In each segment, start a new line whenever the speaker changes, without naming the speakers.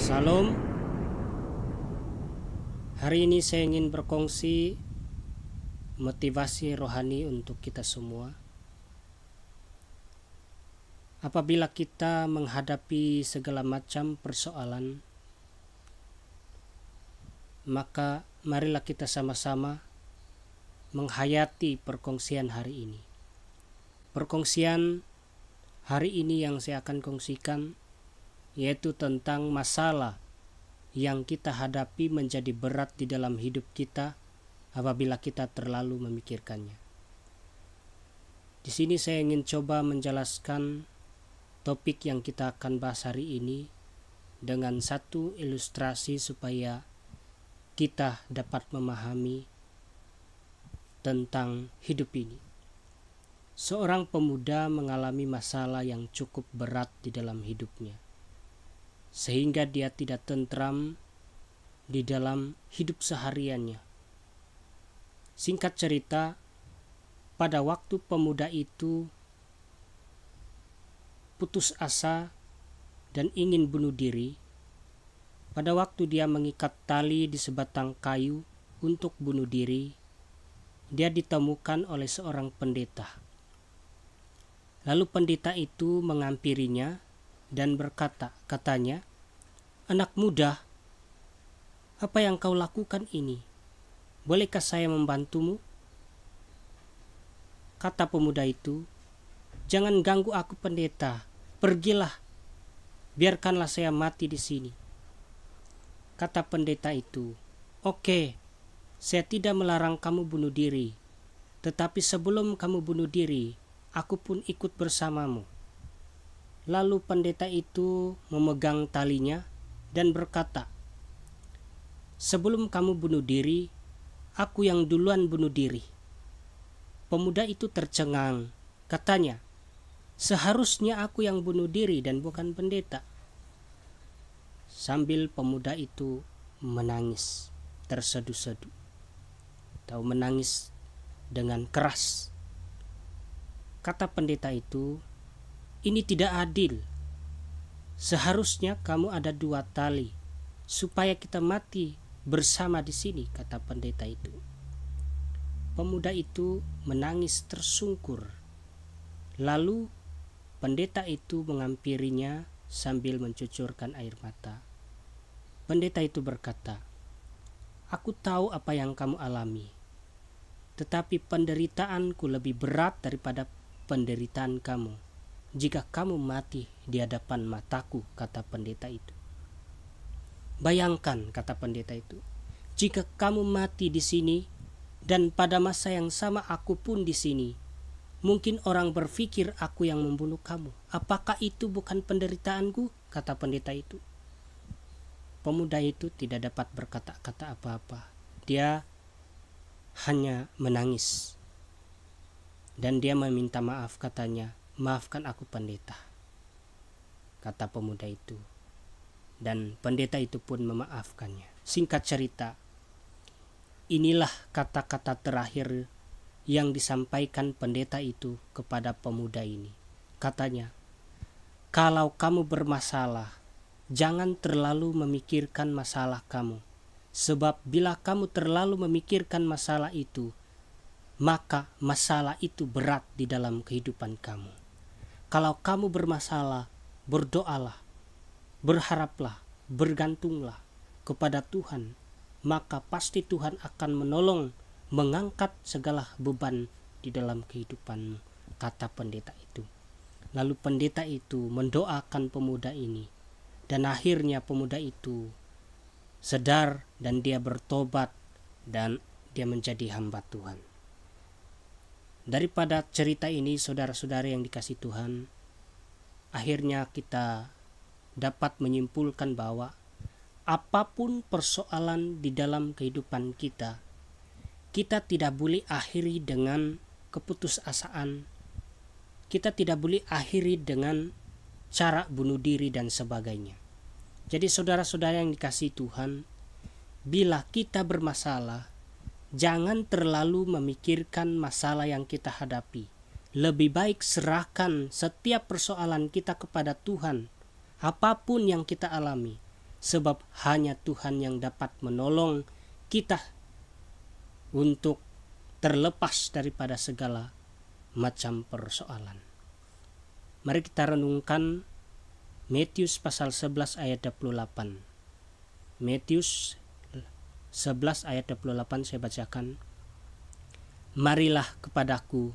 Salam. Hari ini saya ingin berkongsi motivasi rohani untuk kita semua. Apabila kita menghadapi segala macam persoalan, maka marilah kita sama-sama menghayati perkongsian hari ini. Perkongsian hari ini yang saya akan kongsikan yaitu tentang masalah yang kita hadapi menjadi berat di dalam hidup kita apabila kita terlalu memikirkannya. Di sini saya ingin coba menjelaskan topik yang kita akan bahas hari ini dengan satu ilustrasi supaya kita dapat memahami tentang hidup ini. Seorang pemuda mengalami masalah yang cukup berat di dalam hidupnya, sehingga dia tidak tentram di dalam hidup sehariannya. Singkat cerita, pada waktu pemuda itu putus asa dan ingin bunuh diri, pada waktu dia mengikat tali di sebatang kayu untuk bunuh diri, dia ditemukan oleh seorang pendeta. Lalu pendeta itu menghampirinya dan katanya, "Anak muda, apa yang kau lakukan ini? Bolehkah saya membantumu?" Kata pemuda itu, "Jangan ganggu aku, pendeta. Pergilah. Biarkanlah saya mati di sini." Kata pendeta itu, "Oke, saya tidak melarang kamu bunuh diri. Tetapi sebelum kamu bunuh diri, aku pun ikut bersamamu." Lalu pendeta itu memegang talinya dan berkata, "Sebelum kamu bunuh diri, aku yang duluan bunuh diri." Pemuda itu tercengang. Katanya, "Seharusnya aku yang bunuh diri dan bukan pendeta." Sambil pemuda itu menangis terseduh-seduh, atau menangis dengan keras. Kata pendeta itu, "Ini tidak adil. Seharusnya kamu ada 2 tali supaya kita mati bersama di sini," kata pendeta itu. Pemuda itu menangis tersungkur. Lalu pendeta itu menghampirinya sambil mencucurkan air mata. Pendeta itu berkata, "Aku tahu apa yang kamu alami, tetapi penderitaanku lebih berat daripada penderitaan kamu jika kamu mati di hadapan mataku," kata pendeta itu. "Bayangkan," kata pendeta itu, "jika kamu mati di sini dan pada masa yang sama aku pun di sini, mungkin orang berpikir aku yang membunuh kamu. Apakah itu bukan penderitaanku?" kata pendeta itu. Pemuda itu tidak dapat berkata-kata apa-apa. Dia hanya menangis. Dan dia meminta maaf, katanya, "Maafkan aku, pendeta," kata pemuda itu. Dan pendeta itu pun memaafkannya. Singkat cerita, inilah kata-kata terakhir yang disampaikan pendeta itu kepada pemuda ini. Katanya, "Kalau kamu bermasalah, jangan terlalu memikirkan masalah kamu. Sebab bila kamu terlalu memikirkan masalah itu, maka masalah itu berat di dalam kehidupan kamu. Kalau kamu bermasalah, berdoalah, berharaplah, bergantunglah kepada Tuhan, maka pasti Tuhan akan menolong mengangkat segala beban di dalam kehidupanmu," kata pendeta itu. Lalu pendeta itu mendoakan pemuda ini, dan akhirnya pemuda itu sadar dan dia bertobat dan dia menjadi hamba Tuhan. Daripada cerita ini, saudara-saudara yang dikasihi Tuhan, akhirnya kita dapat menyimpulkan bahwa apapun persoalan di dalam kehidupan kita, kita tidak boleh akhiri dengan keputusasaan. Kita tidak boleh akhiri dengan cara bunuh diri dan sebagainya. Jadi saudara-saudara yang dikasihi Tuhan, bila kita bermasalah, jangan terlalu memikirkan masalah yang kita hadapi. Lebih baik serahkan setiap persoalan kita kepada Tuhan. Apapun yang kita alami, sebab hanya Tuhan yang dapat menolong kita untuk terlepas daripada segala macam persoalan. Mari kita renungkan Matius pasal 11 ayat 28. Matius 11 ayat 28 saya bacakan. Marilah kepadaku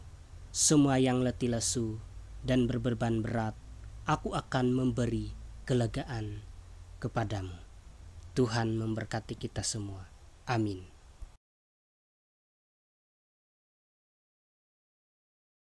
semua yang letih lesu dan berbeban berat, aku akan memberi kelegaan kepadamu. Tuhan memberkati kita semua. Amin.